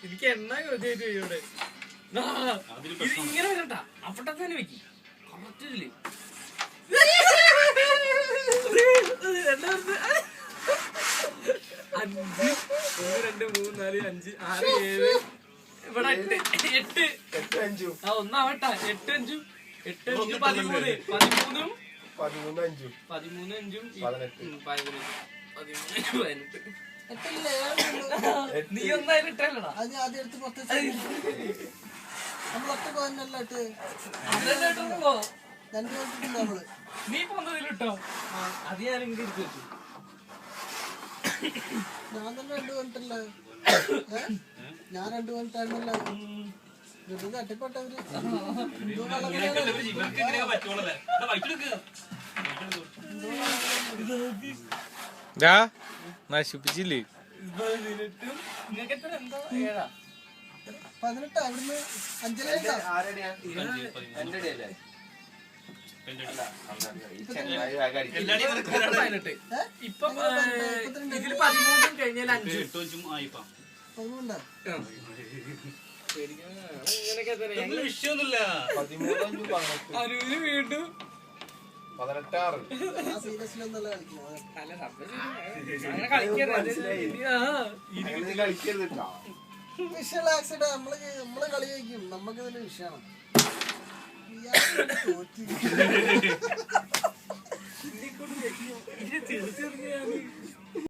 എനിക്ക് എന്നാ ചോദിച്ചു ഇവിടെ ഇങ്ങനെ വരണ്ട അവിടെ തന്നെ വെക്കി കറക്റ്റില്ലേ 5 1 2 3 4 5 6 7 ഇവിടെ 8 5 ഒന്നാവട്ടെ 8 5 8 5 13 13 13 5 നീ ഒന്നായാലും ഇട്ടല്ലടാ നീ പോന്നതിലിട്ടോ അത് ഞാൻ ഇങ്ങനെ എടുത്തു വെച്ചു ഞാൻ തന്നെ 2 കൊണ്ടല്ലേ ഞാൻ 2 കൊണ്ടായിരുന്നല്ലോ തട്ടിപ്പെട്ടവര് നശിപ്പിച്ചില്ലേ 18 അവിടുന്ന് 5 ഇപ്പൊ ഇതില് 13 കഴിഞ്ഞാൽ 5 വിഷയൊന്നുമില്ല വീണ്ടും 16 വിഷയുള്ള ആക്സിഡന്റ് നമ്മള് കളി കഴിക്കും നമ്മക്ക് ഇതിന് വിഷയമാണ് തോറ്റി